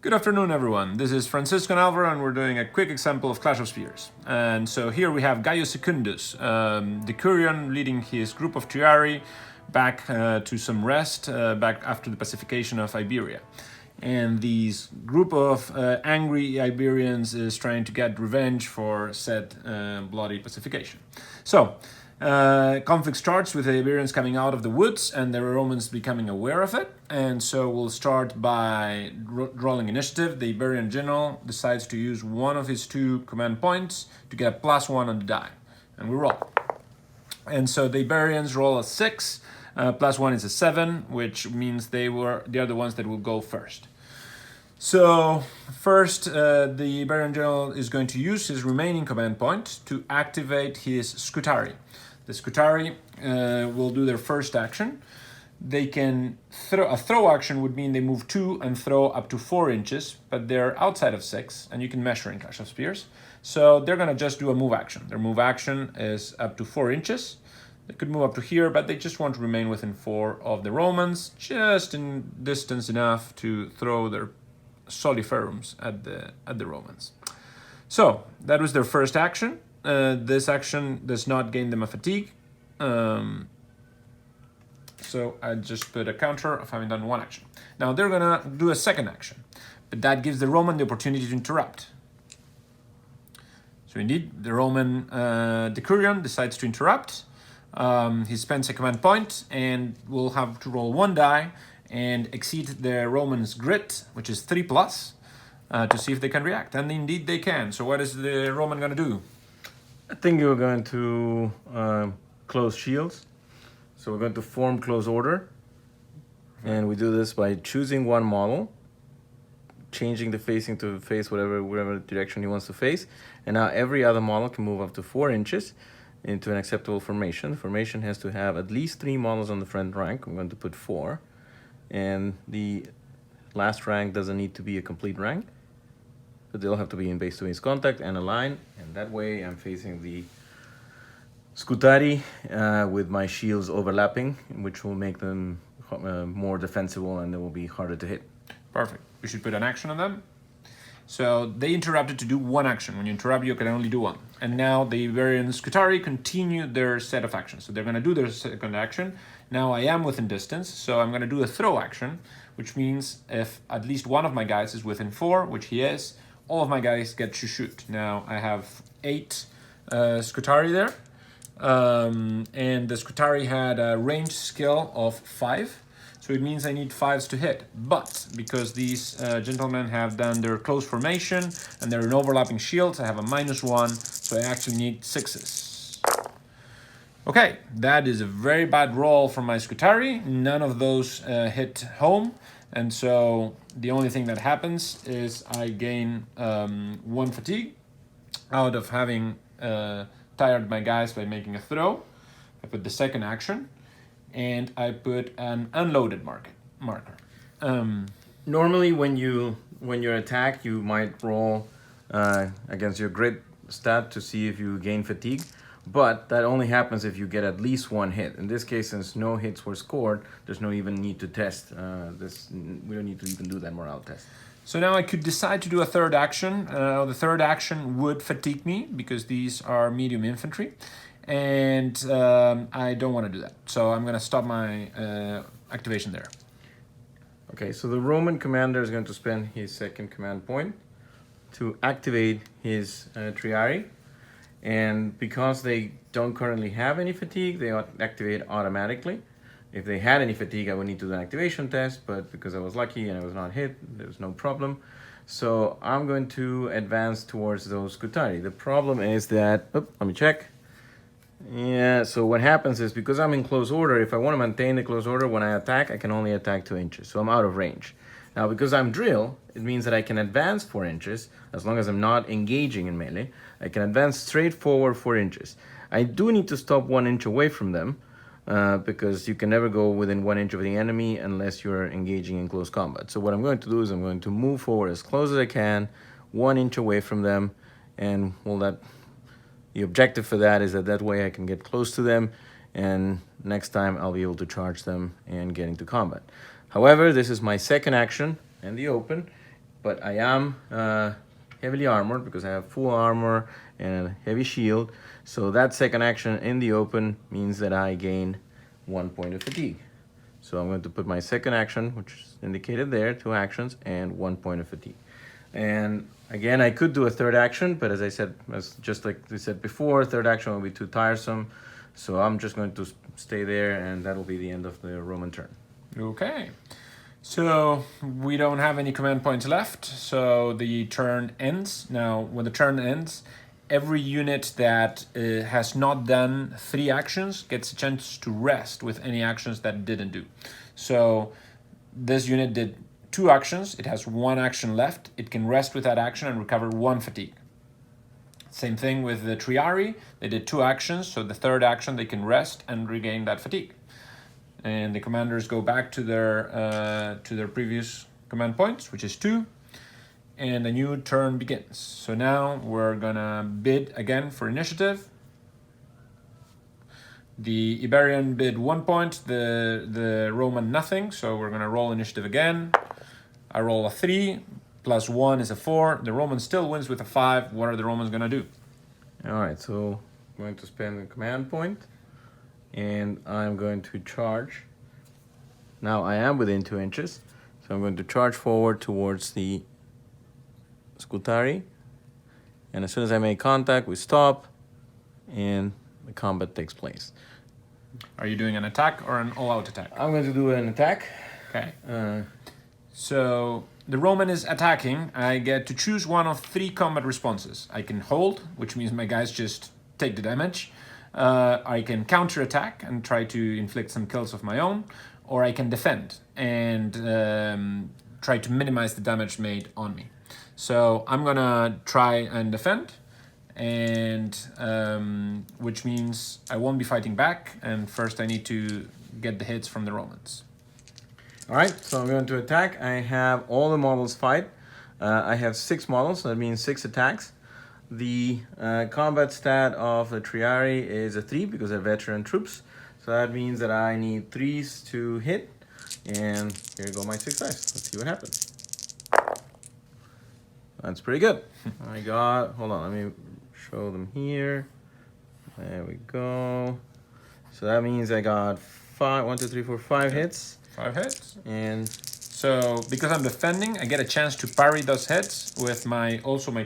Good afternoon, everyone. This is Francisco and Alvaro, and we're doing a quick example of Clash of Spears. And so here we have Gaius Secundus, Decurion leading his group of Triari back to some rest back after the pacification of Iberia. And this group of angry Iberians is trying to get revenge for said bloody pacification. So, conflict starts with the Iberians coming out of the woods and the Romans becoming aware of it. And so we'll start by rolling initiative. The Iberian general decides to use one of his 2 command points to get a +1 on the die. And we roll. And so the Iberians roll a 6, +1 is a 7, which means they are the ones that will go first. So first, the Iberian general is going to use his remaining command point to activate his Quatari. The Quatari will do their first action. They can throw action would mean they move 2 and throw up to 4 inches, but they're outside of 6, and you can measure in Clash of Spears. So they're gonna just do a move action. Their move action is up to 4 inches. They could move up to here, but they just want to remain within 4 of the Romans, just in distance enough to throw their soliferums at the Romans. So that was their first action. This action does not gain them a fatigue. So I just put a counter of having done 1 action. Now they're gonna do a second action, but that gives the Roman the opportunity to interrupt. So indeed, the Roman Decurion decides to interrupt. He spends a command point and will have to roll 1 die and exceed the Romans' grit, which is 3+, to see if they can react. And indeed they can. So what is the Roman gonna do? I think you're going to close shields. So we're going to form close order. And we do this by choosing one model, changing the facing to face whatever direction he wants to face. And now every other model can move up to 4 inches into an acceptable formation. The formation has to have at least 3 models on the front rank. I'm going to put 4. And the last rank doesn't need to be a complete rank, but they'll have to be in base-to-base contact and align. And that way I'm facing the Quatari with my shields overlapping, which will make them more defensible and they will be harder to hit. Perfect. We should put an action on them. So they interrupted to do 1 action. When you interrupt, you can only do 1. And now the Iberian Quatari continue their set of actions. So they're going to do their second action. Now I am within distance, so I'm going to do a throw action, which means if at least one of my guys is within 4, which he is, all of my guys get to shoot. Now I have 8 Quatari there. And the Quatari had a range skill of 5. So it means I need 5s to hit. But because these gentlemen have done their close formation and they're in overlapping shields, I have a -1, so I actually need 6s. Okay, that is a very bad roll from my Quatari. None of those hit home. And so the only thing that happens is I gain 1 fatigue out of having tired my guys by making a throw. I put the second action. And I put an unloaded marker. Normally, when you're attacked, you might roll against your grit stat to see if you gain fatigue, but that only happens if you get at least 1 hit. In this case, since no hits were scored, there's no even need to test this. We don't need to even do that morale test. So now I could decide to do a third action. The third action would fatigue me because these are medium infantry. And I don't want to do that. So I'm going to stop my activation there. Okay, so the Roman commander is going to spend his second command point to activate his Triari. And because they don't currently have any fatigue, they activate automatically. If they had any fatigue, I would need to do an activation test, but because I was lucky and I was not hit, there was no problem. So I'm going to advance towards those Quatari. The problem is that, let me check. Yeah, so what happens is because I'm in close order, if I want to maintain the close order, when I attack, I can only attack 2 inches. So I'm out of range. Now, because I'm drill, it means that I can advance 4 inches as long as I'm not engaging in melee. I can advance straight forward 4 inches. I do need to stop 1 inch away from them because you can never go within 1 inch of the enemy unless you're engaging in close combat. So what I'm going to do is I'm going to move forward as close as I can, 1 inch away from them, and the objective for that is that way I can get close to them, and next time I'll be able to charge them and get into combat. However, this is my second action in the open, but I am heavily armored because I have full armor and a heavy shield. So that second action in the open means that I gain 1 point of fatigue. So I'm going to put my second action, which is indicated there, 2 actions and 1 point of fatigue. And again, I could do a third action, but as I said, just like we said before, third action will be too tiresome. So I'm just going to stay there, and that'll be the end of the Roman turn. Okay. So we don't have any command points left, so the turn ends. Now, when the turn ends, every unit that has not done 3 actions gets a chance to rest with any actions that it didn't do. So this unit did 2 actions, it has 1 action left, it can rest with that action and recover 1 fatigue. Same thing with the Triari, they did 2 actions, so the third action they can rest and regain that fatigue. And the commanders go back to their previous command points, which is 2, and a new turn begins. So now we're gonna bid again for initiative. The Iberian bid 1 point, the Roman nothing, so we're gonna roll initiative again. I roll a 3, plus 1 is a 4. The Roman still wins with a 5. What are the Romans gonna do? All right, so I'm going to spend a command point, and I'm going to charge. Now I am within 2 inches, so I'm going to charge forward towards the Quatari, and as soon as I make contact, we stop, and the combat takes place. Are you doing an attack or an all-out attack? I'm going to do an attack. Okay. So the Roman is attacking. I get to choose one of 3 combat responses. I can hold, which means my guys just take the damage. I can counter-attack and try to inflict some kills of my own, or I can defend and try to minimize the damage made on me. So I'm gonna try and defend, and which means I won't be fighting back, and first I need to get the hits from the Romans. All right, so I'm going to attack. I have all the models fight. I have 6 models, so that means 6 attacks. The combat stat of the Triari is a 3 because they're veteran troops. So that means that I need 3s to hit. And here go my 6 dice. Let's see what happens. That's pretty good. I got, hold on, let me show them here. There we go. So that means I got 5 hits. 5 hits. And so because I'm defending, I get a chance to parry those hits with my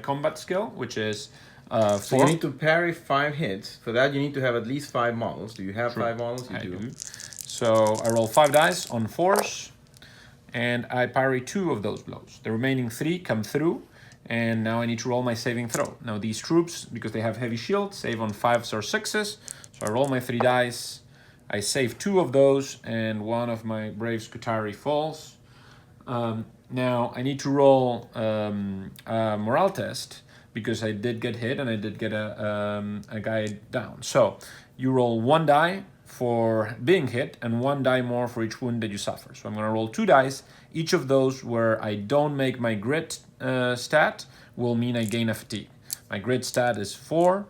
combat skill, which is 4. So you need to parry 5 hits. For that, you need to have at least 5 models. Do you have 5 models? You do. So I roll 5 dice on 4s, and I parry 2 of those blows. The remaining 3 come through, and now I need to roll my saving throw. Now these troops, because they have heavy shield, save on 5s or 6s. So I roll my 3 dice. I save 2 of those, and 1 of my Braves Quatari falls. Now I need to roll a morale test, because I did get hit and I did get a guy down. So you roll 1 die for being hit and 1 die more for each wound that you suffer. So I'm gonna roll 2 dice. Each of those where I don't make my grit stat will mean I gain a fatigue. My grit stat is 4.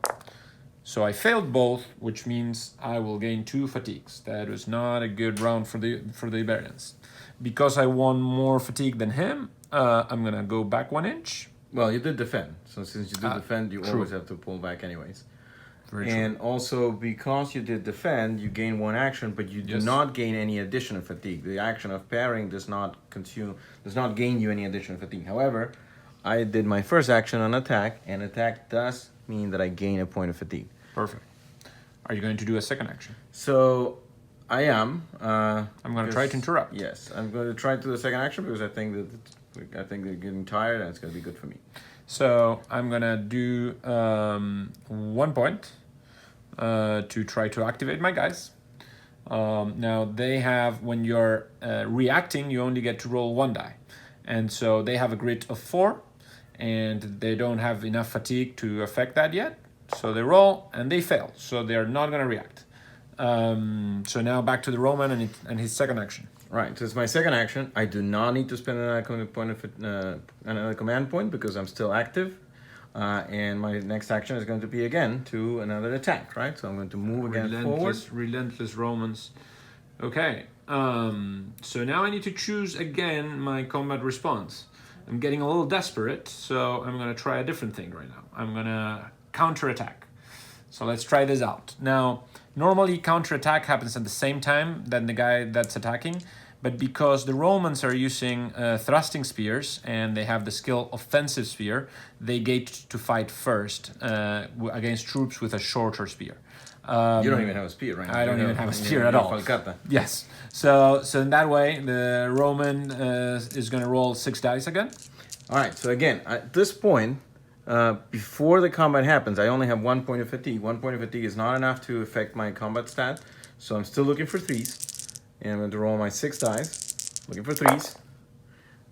So I failed both, which means I will gain 2 fatigues. That was not a good round for the Iberians. Because I won more fatigue than him, I'm gonna go back 1 inch. Well, you did defend. So since you did defend, you always have to pull back anyways. And also because you did defend, you gain 1 action, but you do not gain any additional fatigue. The action of parrying does not gain you any additional fatigue. However, I did my first action on attack, and attack does mean that I gain a point of fatigue. Perfect. Are you going to do a second action? So I am. I'm going to try to interrupt. Yes, I'm going to try to do the second action because I think they're getting tired and it's going to be good for me. So I'm going to do 1 point to try to activate my guys. Now they have, when you're reacting, you only get to roll 1 die. And so they have a grit of 4 and they don't have enough fatigue to affect that yet. So they roll and they fail. So they're not going to react. So now back to the Roman and his second action. Right, so it's my second action. I do not need to spend another command point because I'm still active. And my next action is going to be again to another attack, right? So I'm going to move again forward. Relentless Romans. Okay, so now I need to choose again my combat response. I'm getting a little desperate, so I'm gonna try a different thing right now. I'm gonna counterattack. So let's try this out. Now, normally counterattack happens at the same time than the guy that's attacking, but because the Romans are using thrusting spears and they have the skill offensive spear, they get to fight first against troops with a shorter spear. You don't even have a spear, right? I don't even have a spear at all. Falcata. Yes. So in that way, the Roman is going to roll 6 dice again. All right. So again, at this point, before the combat happens, I only have 1 point of fatigue. 1 point of fatigue is not enough to affect my combat stat, so I'm still looking for 3s, and I'm going to roll my 6 dice, looking for 3s.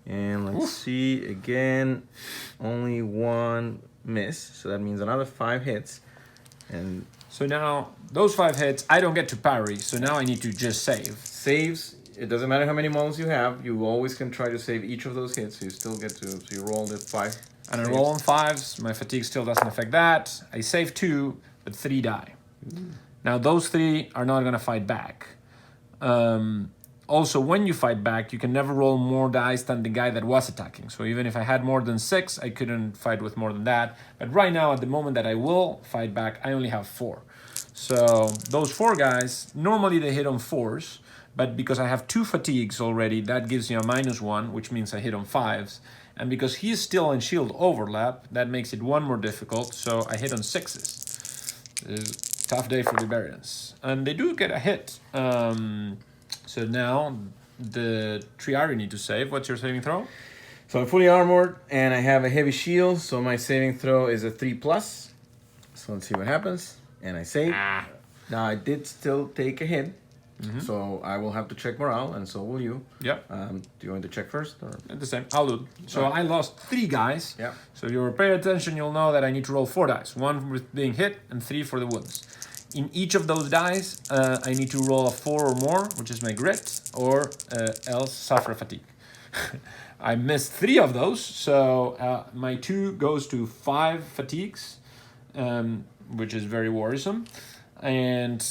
And let's see again, only 1 miss, so that means another 5 hits, and. So now, those 5 hits, I don't get to parry, so now I need to just save. Saves, it doesn't matter how many models you have, you always can try to save each of those hits, so you still get to, so you roll the 5. And I roll on 5s, my fatigue still doesn't affect that. I save 2, but 3 die. Now those 3 are not gonna fight back. Also, when you fight back, you can never roll more dice than the guy that was attacking. So even if I had more than 6, I couldn't fight with more than that. But right now, at the moment that I will fight back, I only have 4. So those 4 guys, normally they hit on 4s, but because I have 2 fatigues already, that gives you a -1, which means I hit on 5s. And because he's still in shield overlap, that makes it 1 more difficult, so I hit on 6s. Tough day for the Iberians. And they do get a hit. So now the Triari need to save. What's your saving throw? So I'm fully armored and I have a heavy shield, so my saving throw is a 3+. So let's see what happens. And I save. Now I did still take a hit, so I will have to check morale, and so will you. Yep. Do you want to check first? Or? The same. I'll do. So I lost 3 guys. Yeah. So if you pay attention, you'll know that I need to roll 4 dice. 1 with being hit and 3 for the wounds. In each of those dice, I need to roll a 4 or more, which is my grit, or else suffer fatigue. I missed 3 of those, so my 2 goes to 5 fatigues, which is very worrisome. And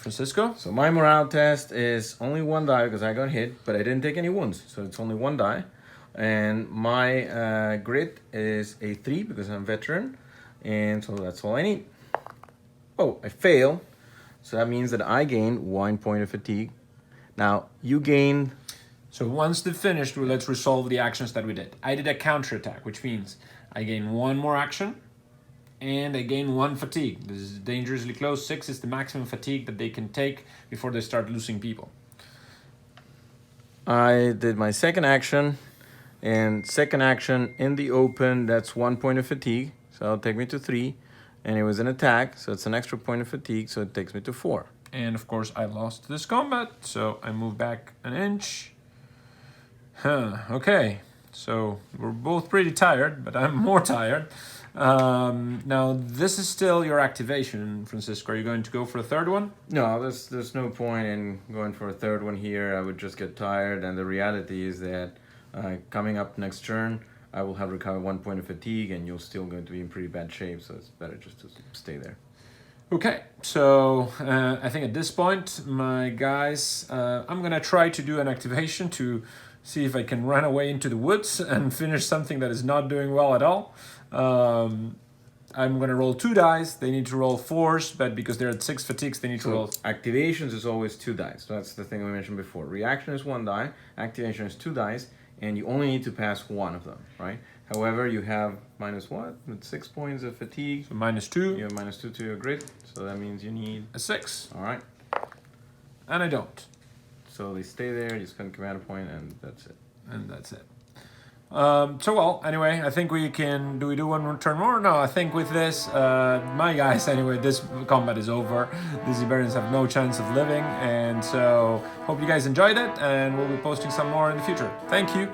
Francisco? So my morale test is only 1 die because I got hit, but I didn't take any wounds, so it's only 1 die. And my grit is a 3 because I'm a veteran, and so that's all I need. Oh, I fail, so that means that I gain 1 point of fatigue. Now, you gain... So once they're finished, let's resolve the actions that we did. I did a counterattack, which means I gain 1 more action, and I gain 1 fatigue. This is dangerously close. 6 is the maximum fatigue that they can take before they start losing people. I did my second action, and second action in the open, that's 1 point of fatigue, so that'll take me to 3. And it was an attack, so it's an extra point of fatigue, so it takes me to 4. And of course, I lost this combat, so I move back an inch. Okay, so we're both pretty tired, but I'm more tired. Now, this is still your activation, Francisco. Are you going to go for a 3rd one? No, there's no point in going for a 3rd one here. I would just get tired, and the reality is that coming up next turn, I will have recovered 1 point of fatigue, and you're still going to be in pretty bad shape, so it's better just to stay there. Okay, so I think at this point, my guys, I'm going to try to do an activation to see if I can run away into the woods and finish something that is not doing well at all. I'm going to roll 2 dice. They need to roll 4s, but because they're at 6 fatigues, they need to roll... Activations is always 2 dice. So that's the thing we mentioned before. Reaction is 1 die, activation is 2 dice, and you only need to pass 1 of them, right? However, you have minus what? With 6 points of fatigue. So -2. You have -2 to your grit, so that means you need... a 6. All right. And I don't. So they stay there, you spend command point, and that's it. And that's it. So well, anyway, I think we can... Do we do 1 turn more? No, I think with this, my guys, anyway, this combat is over. These Iberians have no chance of living. And so, hope you guys enjoyed it, and we'll be posting some more in the future. Thank you.